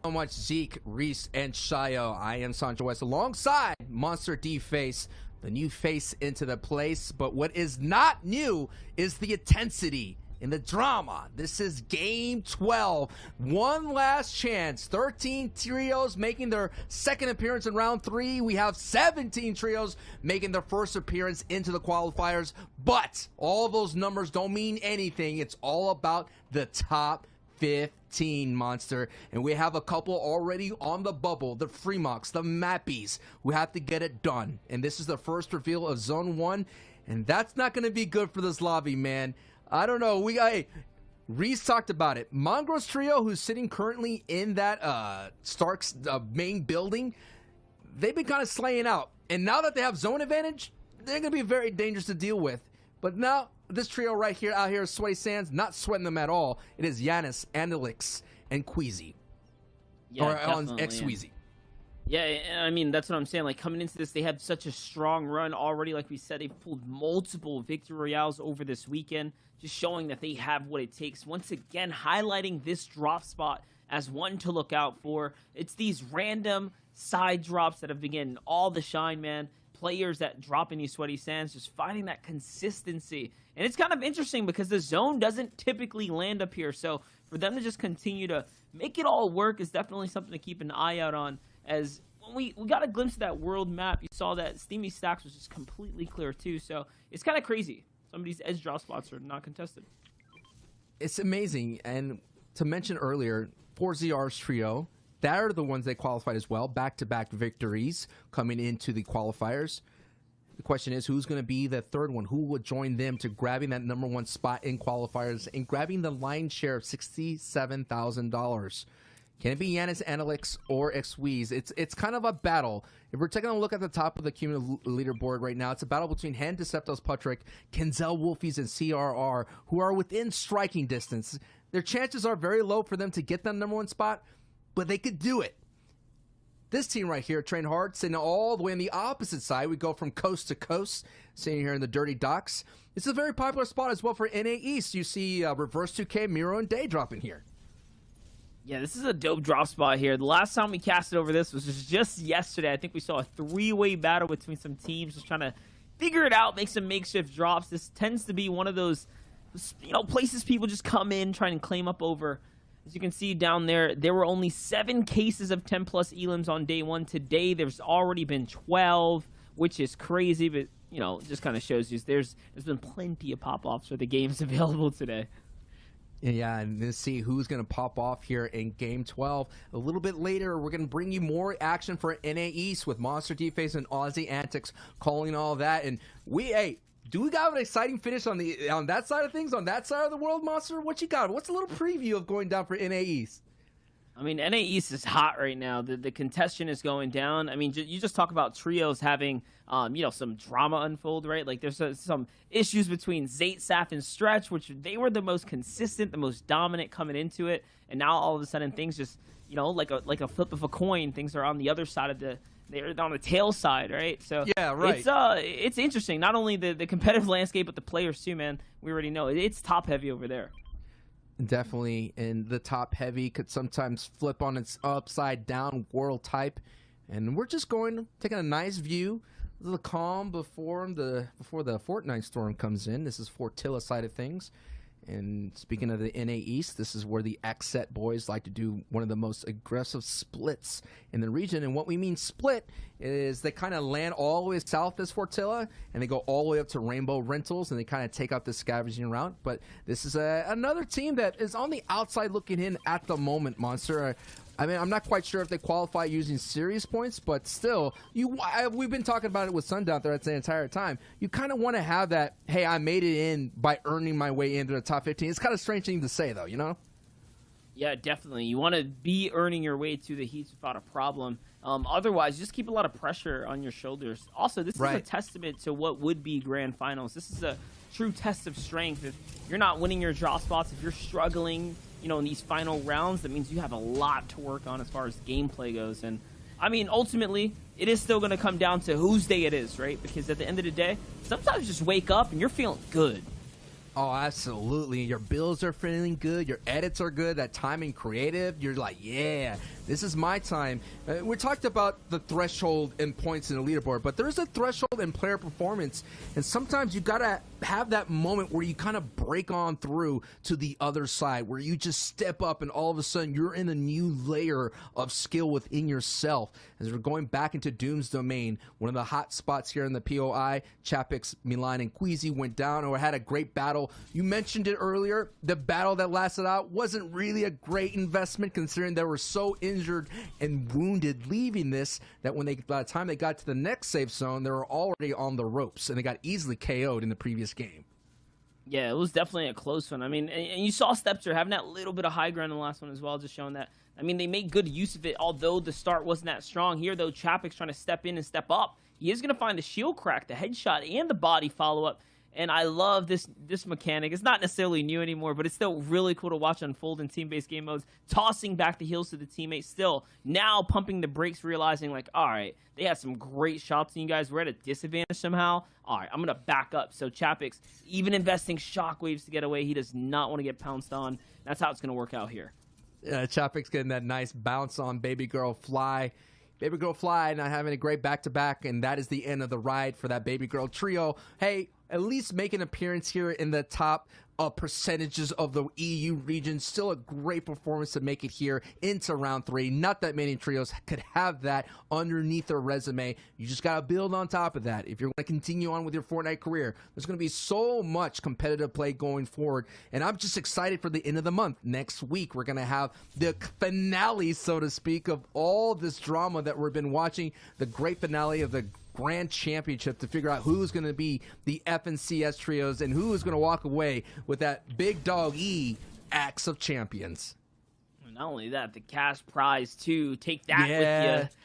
So much Zeke, Reese, and Shayo. I am Sancho West alongside Monster D Face, the new face into the place. But what is not new is the intensity and the drama. This is game 12. One last chance. 13 trios making their second appearance in round 3. We have 17 trios making their first appearance into the qualifiers. But all of those numbers don't mean anything. It's all about the top 15, Monster. And we have a couple already on the bubble, the Freemox, the Mappies, who have to get it done. And this is the first reveal of Zone 1, and that's not going to be good for this lobby, man. I don't know. Reese talked about it. Mongro's trio, who's sitting currently in that Stark's main building, they've been kind of slaying out. And now that they have zone advantage, they're going to be very dangerous to deal with. But now, this trio right here, out here, Sweaty Sands, not sweating them at all. It is Yanis, Andelix, and Queasy. Yeah, or definitely. X-Weezy. Yeah, I mean, that's what I'm saying. Like, coming into this, they had such a strong run already. Like we said, they've pulled multiple victory royales over this weekend, just showing that they have what it takes. Once again, highlighting this drop spot as one to look out for. It's these random side drops that have been getting all the shine, man. Players that drop in these Sweaty Sands, just finding that consistency. And it's kind of interesting because the zone doesn't typically land up here. So for them to just continue to make it all work is definitely something to keep an eye out on. As when we got a glimpse of that world map, you saw that Steamy Stacks was just completely clear too. So it's kind of crazy. Some of these edge drop spots are not contested. It's amazing. And to mention earlier, 4ZR's trio, that are the ones they qualified as well. Back-to-back victories coming into the qualifiers. The question is, who's going to be the third one? Who will join them to grabbing that #1 spot in qualifiers and grabbing the lion's share of $67,000? Can it be Yanis, Andelix, or X-Weez? It's kind of a battle. If we're taking a look at the top of the cumulative leaderboard right now, it's a battle between Hand Deceptos Patrick, Kenzel Wolfies, and CRR, who are within striking distance. Their chances are very low for them to get that #1 spot, but they could do it. This team right here, Train Hard, sitting all the way on the opposite side. We go from coast to coast, sitting here in the Dirty Docks. It's a very popular spot as well for NA East. You see Reverse 2K, Miro, and Day dropping here. Yeah, this is a dope drop spot here. The last time we casted over this was just yesterday. I think we saw a 3-way battle between some teams just trying to figure it out, make some makeshift drops. This tends to be one of those, places people just come in, trying to claim up over. As you can see down there, there were only 7 cases of 10+ elims on day 1. Today, there's already been 12, which is crazy, but, it just kind of shows you there's been plenty of pop-offs for the games available today. Yeah, and let's see who's going to pop off here in Game 12. A little bit later, we're going to bring you more action for NA East with Monster D-Face and Aussie Antics calling all that. And do we got an exciting finish on that side of things, on that side of the world, Monster? What you got? What's a little preview of going down for NA East? I mean, NA East is hot right now. The contestation is going down. I mean, you just talk about trios having, some drama unfold, right? Like, there's some issues between Zayt, Saf, and Stretch, which they were the most consistent, the most dominant coming into it. And now all of a sudden things just, like a flip of a coin, things are on the other side of they're on the tail side, right? So yeah, right. It's interesting. Not only the competitive landscape, but the players too, man. We already know it's top heavy over there. Definitely, and the top heavy could sometimes flip on its upside down world type, and we're just taking a nice view, a little calm before the Fortnite storm comes in. This is Fortilla side of things. And speaking of the NA East, this is where the X-Set boys like to do one of the most aggressive splits in the region. And what we mean split is they kind of land all the way south as Fortilla, and they go all the way up to Rainbow Rentals, and they kind of take out the scavenging route. But this is another team that is on the outside looking in at the moment, Monster. I mean, I'm not quite sure if they qualify using series points, but still, we've been talking about it with Sundown Threats the entire time. You kind of want to have that, hey, I made it in by earning my way into the top 15. It's kind of a strange thing to say, though, Yeah, definitely. You want to be earning your way to the heats without a problem. Otherwise, just keep a lot of pressure on your shoulders. Also, this is a testament to what would be grand finals. This is a true test of strength. If you're not winning your draw spots, if you're struggling, in these final rounds, that means you have a lot to work on as far as gameplay goes. And I mean, ultimately, it is still going to come down to whose day it is, right? Because at the end of the day, sometimes you just wake up and you're feeling good. Oh, absolutely. Your builds are feeling good. Your edits are good. That time in creative, you're like, yeah, this is my time. We talked about the threshold in points in the leaderboard, but there's a threshold in player performance. And sometimes you got to have that moment where you kind of break on through to the other side, where you just step up and all of a sudden you're in a new layer of skill within yourself. As we're going back into Doom's domain, one of the hot spots here in the POI, Chapix, Milan, and Queasy went down or had a great battle. You mentioned it earlier. The battle that lasted out wasn't really a great investment, considering they were so injured and wounded leaving this that by the time they got to the next safe zone, they were already on the ropes and they got easily KO'd in the previous game. Yeah, it was definitely a close one. I mean, and you saw Stepster having that little bit of high ground in the last one as well, just showing that. I mean, they made good use of it, although the start wasn't that strong. Here, though, Chapik's trying to step in and step up. He is going to find the shield crack, the headshot, and the body follow-up. And I love this mechanic. It's not necessarily new anymore, but it's still really cool to watch unfold in team-based game modes. Tossing back the heels to the teammates still. Now pumping the brakes, realizing, like, all right, they had some great shots on you guys. We're at a disadvantage somehow. All right, I'm going to back up. So Chapix, even investing shockwaves to get away, he does not want to get pounced on. That's how it's going to work out here. Chapik's getting that nice bounce on Baby Girl Fly. Baby Girl Fly not having a great back-to-back, and that is the end of the ride for that Baby Girl trio. Hey, at least make an appearance here in the top percentages of the EU region. Still a great performance to make it here into round 3. Not that many trios could have that underneath their resume. You just got to build on top of that. If you're going to continue on with your Fortnite career, there's going to be so much competitive play going forward. And I'm just excited for the end of the month. Next week, we're going to have the finale, so to speak, of all this drama that we've been watching. The great finale of the Grand Championship to figure out who's going to be the FNCS trios and who is going to walk away with that big dog E Axe of Champions. Not only that, the cash prize too. Take that with you.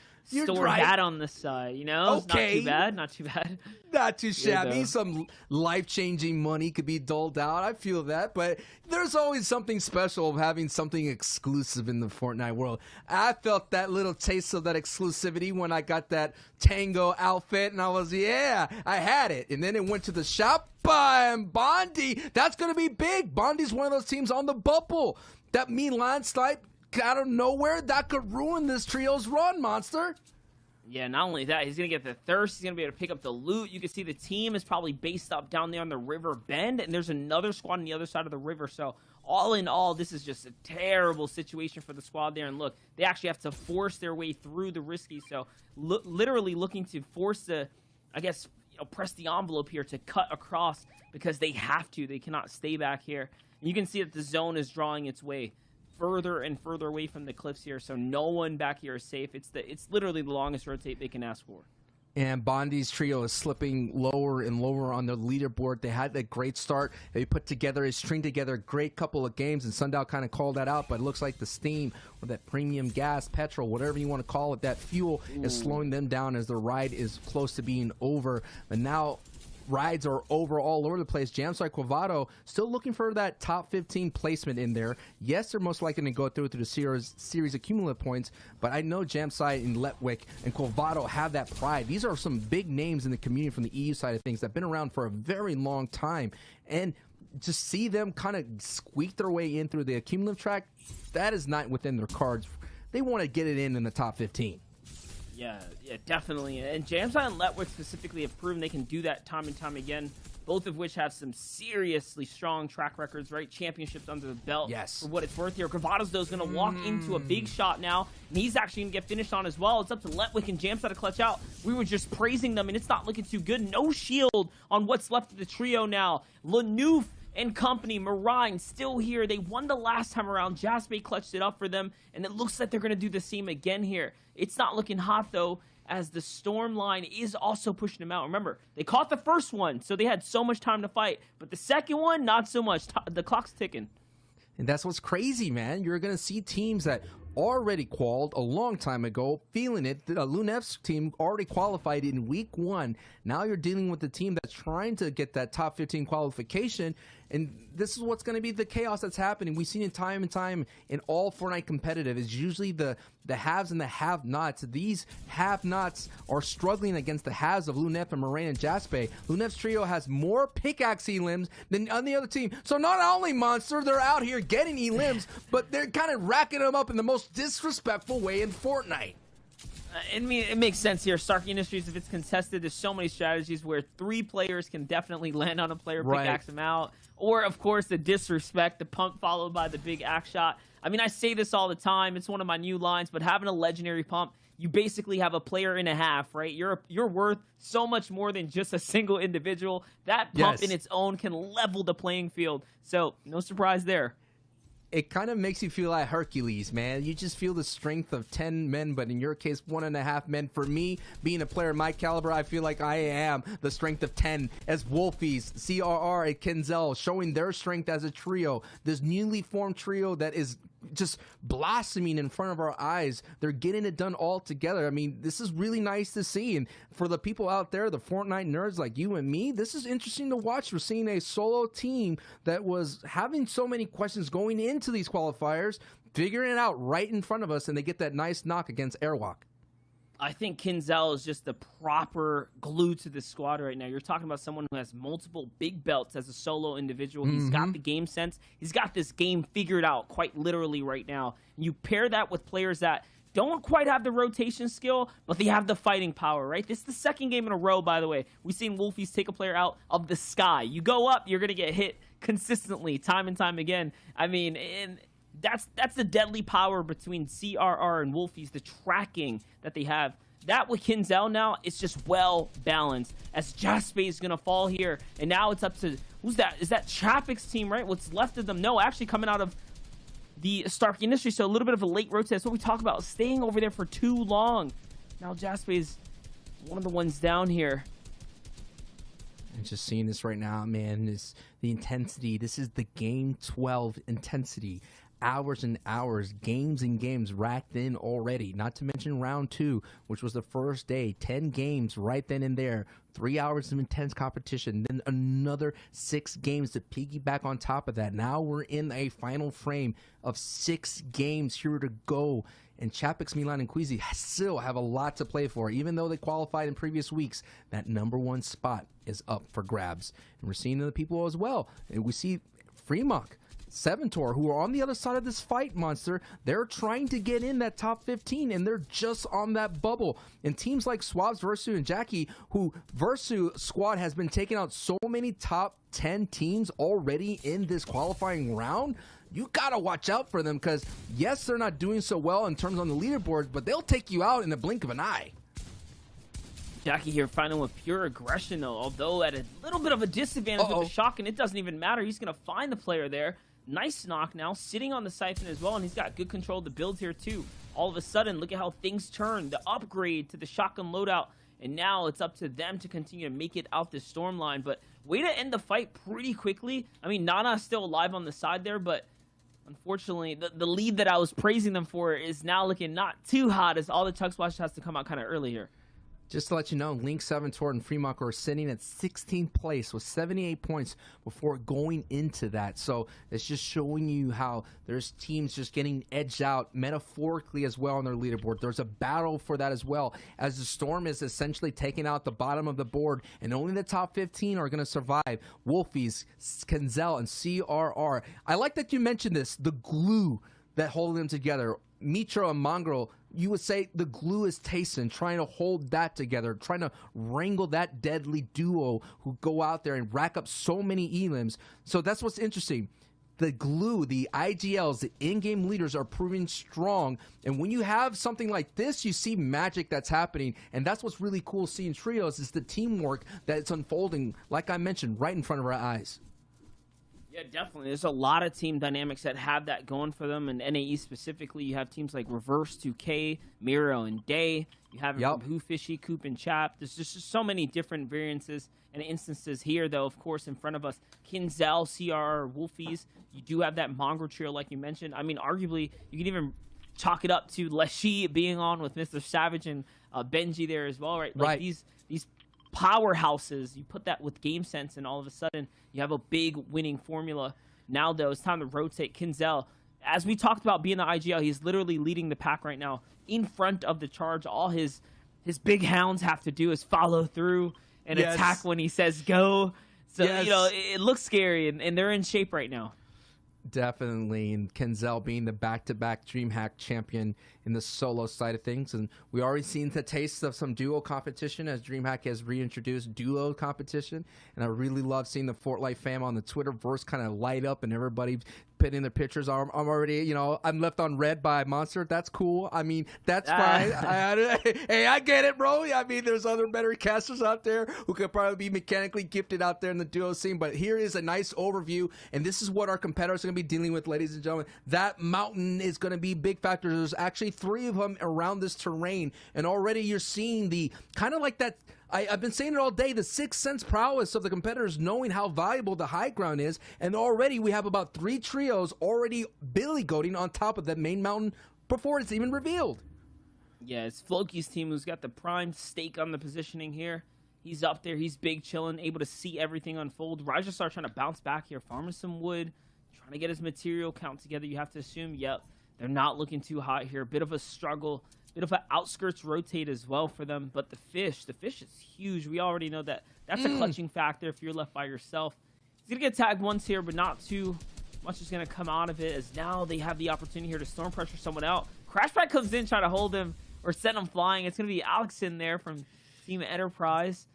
Store that on the side, you know? Okay. It's not too bad, not too bad. Not too shabby. Some life-changing money could be doled out. I feel that, but there's always something special of having something exclusive in the Fortnite world. I felt that little taste of that exclusivity when I got that Tango outfit, and I was, yeah, I had it. And then it went to the shop, and Bondi, that's going to be big. Bondi's one of those teams on the bubble. That Milan snipe out of nowhere, that could ruin this trio's run, Monster. Yeah, not only that, he's going to get the thirst. He's going to be able to pick up the loot. You can see the team is probably based up down there on the river bend, and there's another squad on the other side of the river. So all in all, this is just a terrible situation for the squad there. And look, they actually have to force their way through the risky. So literally looking to force the, I guess, press the envelope here to cut across because they have to. They cannot stay back here. And you can see that the zone is drawing its way further and further away from the cliffs here, so no one back here is safe. It's literally the longest rotate they can ask for. And Bondi's trio is slipping lower and lower on the leaderboard. They had a great start. They string together a great couple of games, and Sundial kind of called that out, but it looks like the steam or that premium gas, petrol, whatever you want to call it, that fuel is slowing them down as the ride is close to being over. But now rides are over all over the place. Jamside Quavato still looking for that top 15 placement in there. Yes, they're most likely to go through to the series of cumulative points, but I know Jamside and Letwick and Quavato have that pride. These are some big names in the community from the EU side of things that have been around for a very long time, and to see them kind of squeak their way in through the cumulative track, that is not within their cards. They want to get it in the top 15. Yeah, definitely. And Jamside and Letwick specifically have proven they can do that time and time again, both of which have some seriously strong track records, right? Championships under the belt. Yes. For what it's worth here. Gravato's, though, is going to walk into a big shot now, and he's actually going to get finished on as well. It's up to Letwick and Jamside to clutch out. We were just praising them, and it's not looking too good. No shield on what's left of the trio now. Lanouf and company, Marine, still here. They won the last time around. Jaspe clutched it up for them, and it looks like they're going to do the same again here. It's not looking hot, though, as the storm line is also pushing them out. Remember, they caught the first one, so they had so much time to fight. But the second one, not so much. The clock's ticking. And that's what's crazy, man. You're going to see teams that already qualified a long time ago, feeling it. Lunef's team already qualified in week 1. Now you're dealing with the team that's trying to get that top 15 qualification, And this is what's going to be the chaos that's happening. We've seen it time and time in all Fortnite competitive. It's usually the haves and the have-nots. These have-nots are struggling against the haves of Lunef and Moraine and Jaspe. Lunef's trio has more pickaxe elims than on the other team. So not only Monster, they're out here getting elims, but they're kind of racking them up in the most disrespectful way in Fortnite. I mean, it makes sense here. Stark Industries, if it's contested, there's so many strategies where 3 players can definitely land on a player, pickaxe him out. Or, of course, the disrespect, the pump followed by the big axe shot. I mean, I say this all the time. It's one of my new lines, but having a legendary pump, you basically have a player and a half, right? You're worth so much more than just a single individual. That pump in its own can level the playing field. So, no surprise there. It kind of makes you feel like Hercules, man. You just feel the strength of 10 men, but in your case, 1.5 men. For me, being a player of my caliber, I feel like I am the strength of 10 as Wolfies, CRR, and Kenzel showing their strength as a trio. This newly formed trio that is just blossoming in front of our eyes. They're getting it done all together. I mean, this is really nice to see. And for the people out there, the Fortnite nerds like you and me, this is interesting to watch. We're seeing a solo team that was having so many questions going into these qualifiers, figuring it out right in front of us, and they get that nice knock against Airwalk. I think Kinzel is just the proper glue to the squad right now. You're talking about someone who has multiple big belts as a solo individual. He's got the game sense. He's got this game figured out quite literally right now. And you pair that with players that don't quite have the rotation skill, but they have the fighting power, right? This is the second game in a row, by the way. We've seen Wolfies take a player out of the sky. You go up, you're going to get hit consistently, time and time again. I mean, and that's the deadly power between CRR and Wolfies, the tracking that they have. That with Kinzel now, it's just well balanced. As Jaspe is going to fall here, and now it's up to, who's that? Is that Chapik's team, right? What's left of them? No, actually coming out of the Stark Industry, so a little bit of a late rotate. That's what we talk about, staying over there for too long. Now Jaspe is one of the ones down here. And just seeing this right now, man, is the intensity. This is the Game 12 intensity. Hours and hours, games and games racked in already. Not to mention round 2, which was the first day. 10 games right then and there. 3 hours of intense competition. Then another 6 games to piggyback on top of that. Now we're in a final frame of 6 games here to go. And Chapik's, Milan, and Queasy still have a lot to play for. Even though they qualified in previous weeks, that #1 spot is up for grabs. And we're seeing the people as well. And we see Fremont, Seventor, who are on the other side of this fight, Monster. They're trying to get in that top 15, and they're just on that bubble. And teams like Swabs, Versu, and Jackie, who Versu squad has been taking out so many top 10 teams already in this qualifying round, you gotta watch out for them, because yes, they're not doing so well in terms on the leaderboards, but they'll take you out in the blink of an eye. Jackie here fighting with pure aggression, though, although at a little bit of a disadvantage with the shock, and it doesn't even matter. He's going to find the player there. Nice knock now, sitting on the siphon as well, and he's got good control of the build here, too. All of a sudden, look at how things turn. The upgrade to the shotgun loadout, and now it's up to them to continue to make it out this storm line. But way to end the fight pretty quickly. I mean, Nana's still alive on the side there, but unfortunately, the lead that I was praising them for is now looking not too hot, as all the Tug Splash has to come out kind of early here. Just to let you know, Link, Seventor, and Fremont are sitting at 16th place with 78 points before going into that. So it's just showing you how there's teams just getting edged out metaphorically as well on their leaderboard. There's a battle for that as well, as the Storm is essentially taking out the bottom of the board, and only the top 15 are going to survive. Wolfies, Kenzel, and CRR. I like that you mentioned this, the glue that hold them together. Mitro and Mongrel, you would say the glue is Tayson, trying to hold that together, trying to wrangle that deadly duo who go out there and rack up so many elims. So that's what's interesting. The glue, the IGLs, the in-game leaders are proving strong. And when you have something like this, you see magic that's happening. And that's what's really cool seeing trios, is the teamwork that's unfolding, like I mentioned, right in front of our eyes. Yeah, definitely. There's a lot of team dynamics that have that going for them. And NAE specifically, you have teams like Reverse 2K, Miro, and Day. You have Who Fishy, Coop, and Chap. There's just so many different variances and instances here, though, of course, in front of us. Kinzel, CR, Wolfies. You do have that Mongrel trio, like you mentioned. I mean, arguably, you can even chalk it up to Leshy being on with Mr. Savage and Benji there as well, right? Like these powerhouses. You put that with game sense, and all of a sudden you have a big winning formula. Now, though, it's time to rotate. Kinzel, as we talked about being the IGL, he's literally leading the pack right now in front of the charge. All his big hounds have to do is follow through and attack when he says go. So, it looks scary, and they're in shape right now. Definitely, and Kinzel being the back-to-back DreamHack champion in the solo side of things, and we already seen the taste of some duo competition as DreamHack has reintroduced duo competition, and I really love seeing the Fortnite fam on the Twitterverse kind of light up and everybody putting their pictures. I'm already, I'm left on red by Monster. That's cool. I mean, that's fine. Hey, I get it, bro. I mean, there's other better casters out there who could probably be mechanically gifted out there in the duo scene, but here is a nice overview, and this is what our competitors are going to be dealing with, ladies and gentlemen. That mountain is going to be big factor. There's actually 3 of them around this terrain, and already you're seeing the kind of like that. I've been saying it all day, the sixth sense prowess of the competitors knowing how valuable the high ground is, and already we have about 3 trios already billy goating on top of the main mountain before it's even revealed. Yeah, it's Floki's team who's got the prime stake on the positioning here. He's up there, he's big chilling, able to see everything unfold. Rajastar trying to bounce back here, farming some wood, trying to get his material count together. You have to assume, yep, they're not looking too hot here. Bit of a struggle. Bit of an outskirts rotate as well for them, but the fish is huge. We already know that. That's a clutching factor if you're left by yourself. He's going to get tagged once here, but not too much is going to come out of it, as now they have the opportunity here to storm pressure someone out. Crashback comes in, trying to hold him or send him flying. It's going to be Alex in there from Team Enterprise.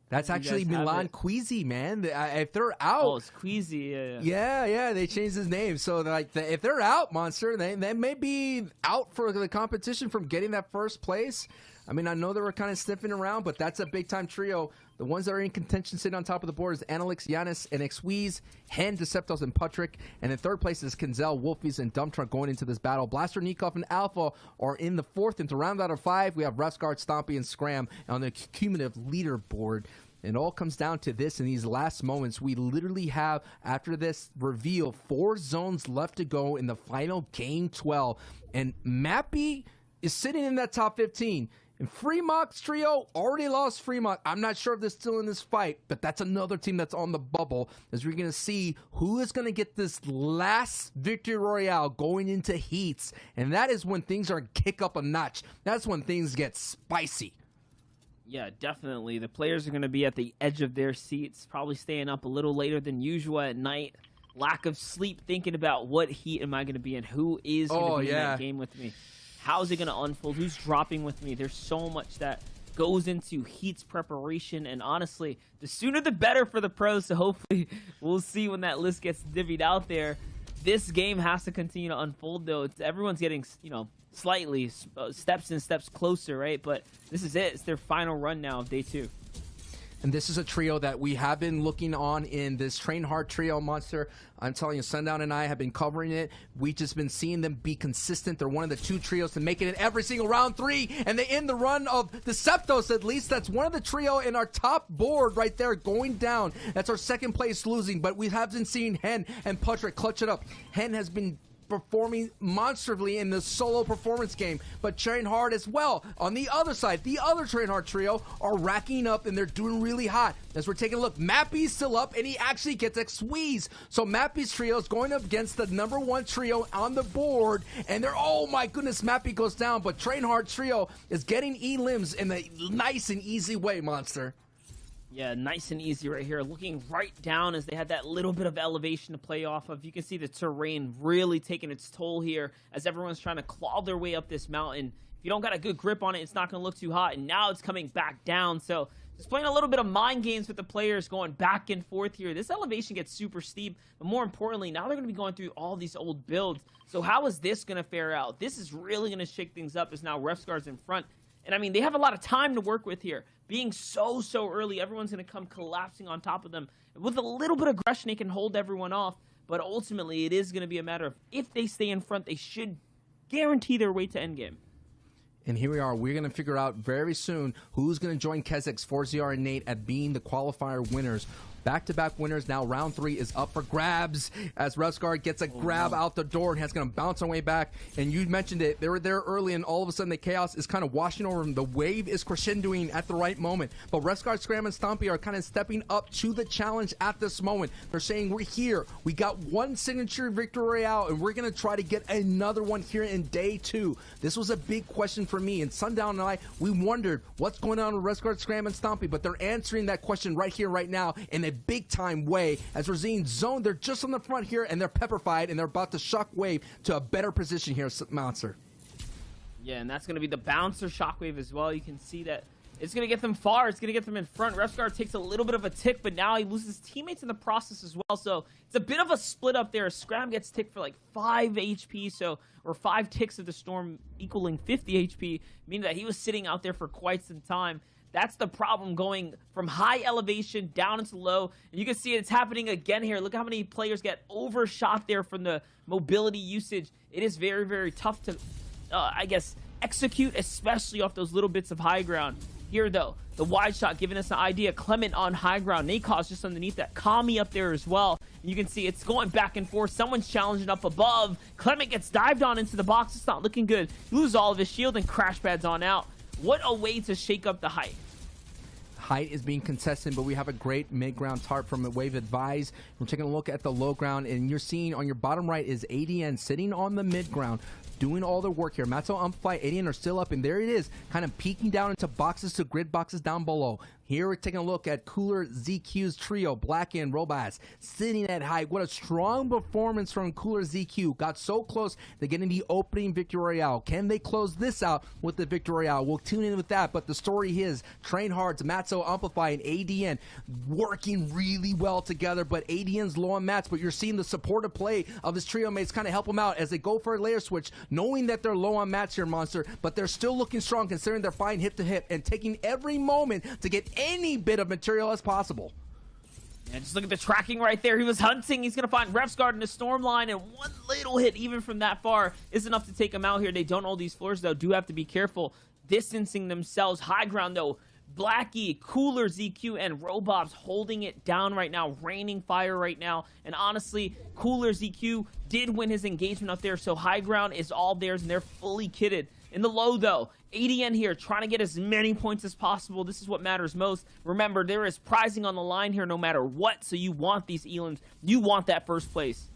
That's actually Milan Queasy, man. If they're out... Oh, it's Queasy. Yeah, they changed his name. So, if they're out, Monster, they may be out for the competition from getting that first place. I mean, I know they were kind of sniffing around, but that's a big-time trio. The ones that are in contention sitting on top of the board is Analix, Giannis, and Xweez, Hen, Deceptos, and Patrick. And in third place is Kinzel, Wolfies, and Dumptruck going into this battle. Blaster, Nikov, and Alpha are in the fourth. And to round out our 5, we have Refsguard, Stompy, and Scram on the cumulative leaderboard. It all comes down to this in these last moments. We literally have, after this reveal, 4 zones left to go in the final game 12. And Mappy is sitting in that top 15. And Fremont's trio already lost Fremont. I'm not sure if they're still in this fight, but that's another team that's on the bubble, as we're going to see who is going to get this last victory royale going into heats. And that is when things are kick up a notch. That's when things get spicy. Yeah, definitely. The players are going to be at the edge of their seats, probably staying up a little later than usual at night. Lack of sleep, thinking about what heat am I going to be in, who is going to be in that game with me. How is it going to unfold? Who's dropping with me? There's so much that goes into heat's preparation, and honestly, the sooner the better for the pros, so hopefully we'll see when that list gets divvied out there. This game has to continue to unfold, though. Everyone's getting, slightly steps and steps closer, right? But this is it. It's their final run now of day 2. And this is a trio that we have been looking on in this Train Hard trio, Monster. I'm telling you, Sundown and I have been covering it. We've just been seeing them be consistent. They're one of the 2 trios to make it in every single round 3. And they end the run of the Septos, at least. That's one of the trio in our top board right there going down. That's our second place losing. But we have been seeing Hen and Patrick clutch it up. Hen has been performing monstrably in the solo performance game, but Train Hard as well. On the other side, the other Train Hard trio are racking up, and they're doing really hot. As we're taking a look, Mappy's still up, and he actually gets a squeeze. So Mappy's trio is going up against the number 1 trio on the board, and they're, oh my goodness, Mappy goes down, but Train Hard trio is getting E-limbs in a nice and easy way, Monster. Yeah, nice and easy right here. Looking right down as they had that little bit of elevation to play off of. You can see the terrain really taking its toll here as everyone's trying to claw their way up this mountain. If you don't got a good grip on it, it's not going to look too hot. And now it's coming back down. So just playing a little bit of mind games with the players, going back and forth here. This elevation gets super steep. But more importantly, now they're going to be going through all these old builds. So how is this going to fare out? This is really going to shake things up as now Refsguard's in front. And I mean, they have a lot of time to work with here. Being so early, everyone's going to come collapsing on top of them. With a little bit of aggression, they can hold everyone off. But ultimately, it is going to be a matter of if they stay in front, they should guarantee their way to endgame. And here we are. We're going to figure out very soon who's going to join Kezek's, 4ZR, and Nate at being the qualifier winners. Back-to-back winners. Now round 3 is up for grabs as Revsguard gets a grab out the door and has going to bounce on way back. And you mentioned it. They were there early, and all of a sudden the chaos is kind of washing over them. The wave is crescendoing at the right moment. But Revsguard, Scram, and Stompy are kind of stepping up to the challenge at this moment. They're saying, we're here. We got one signature victory royale, and we're going to try to get another one here in day 2. This was a big question for me. And Sundown and I, we wondered what's going on with Revsguard, Scram, and Stompy. But they're answering that question right here, right now, in a big-time way. As we're seeing Zone, they're just on the front here, and they're pepperfied, and they're about to shockwave to a better position here, Monster. Yeah, and that's going to be the bouncer shockwave as well. You can see that it's going to get them far. It's going to get them in front. Revsguard takes a little bit of a tick, but now he loses teammates in the process as well. So it's a bit of a split up there. Scram gets ticked for like 5 HP, or 5 ticks of the storm equaling 50 HP, meaning that he was sitting out there for quite some time. That's the problem, going from high elevation down into low. And you can see it's happening again here. Look how many players get overshot there from the mobility usage. It is very, very tough to, I guess, execute, especially off those little bits of high ground. Here, though, the wide shot giving us an idea. Clement on high ground. Nakos just underneath that. Kami up there as well. And you can see it's going back and forth. Someone's challenging up above. Clement gets dived on into the box. It's not looking good. Loses all of his shield and crash pads on out. What a way to shake up the height. Height is being contested, but we have a great mid-ground tarp from the Wave Advise. We're taking a look at the low ground, and you're seeing on your bottom right is ADN sitting on the mid-ground, doing all the work here. Matzo, Amplify, ADN are still up, and there it is, kind of peeking down into boxes to grid boxes down below. Here we're taking a look at Cooler ZQ's trio, Black and Robas, sitting at height. What a strong performance from Cooler ZQ. Got so close to getting the opening Victory Royale. Can they close this out with the Victory Royale? We'll tune in with that, but the story is Train Hards, Matzo, Amplify, and ADN working really well together, but ADN's low on mats, but you're seeing the supportive play of his trio mates kind of help them out as they go for a layer switch, knowing that they're low on mats here, Monster, but they're still looking strong considering they're fighting hip to hip and taking every moment to get any bit of material as possible. And just look at the tracking right there. He was hunting. He's going to find Revsguard in the storm line, and one little hit, even from that far, is enough to take him out here. They don't hold these floors, though. Do have to be careful distancing themselves. High ground, though. Blackie, Cooler, ZQ, and Robobs holding it down right now, raining fire right now. And honestly, Cooler, ZQ did win his engagement up there, so high ground is all theirs, and they're fully kitted. In the low, though, ADN here trying to get as many points as possible. This is what matters most. Remember, there is prizing on the line here no matter what, so you want these elims. You want that first place.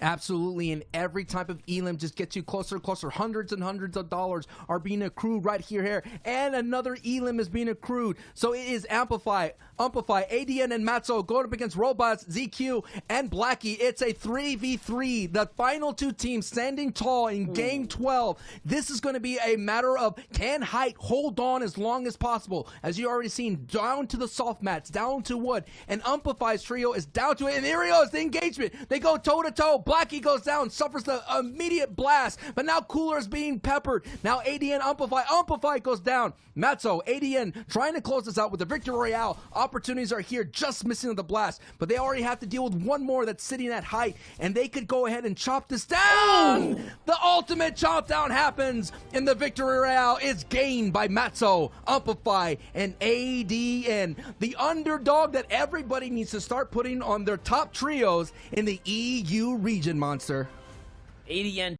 Absolutely, and every type of elim just gets you closer and closer. Hundreds and hundreds of dollars are being accrued right here, and another elim is being accrued. So it is Amplify, ADN, and Matzo going up against Robots, ZQ, and Blackie. It's a 3v3. The final 2 teams standing tall in Game 12. This is going to be a matter of can height hold on as long as possible. As you already seen, down to the soft mats, down to wood, and Amplify's trio is down to it, and here he goes, the engagement. They go toe-to-toe. Blackie goes down, suffers the immediate blast, but now Cooler is being peppered. Now ADN, Amplify goes down. Matzo, ADN trying to close this out with the Victory Royale. Opportunities are here, just missing the blast, but they already have to deal with one more that's sitting at height, and they could go ahead and chop this down. The ultimate chop down happens, and the Victory Royale is gained by Matzo, Amplify, and ADN. The underdog that everybody needs to start putting on their top trios in the EU region, Monster. ADN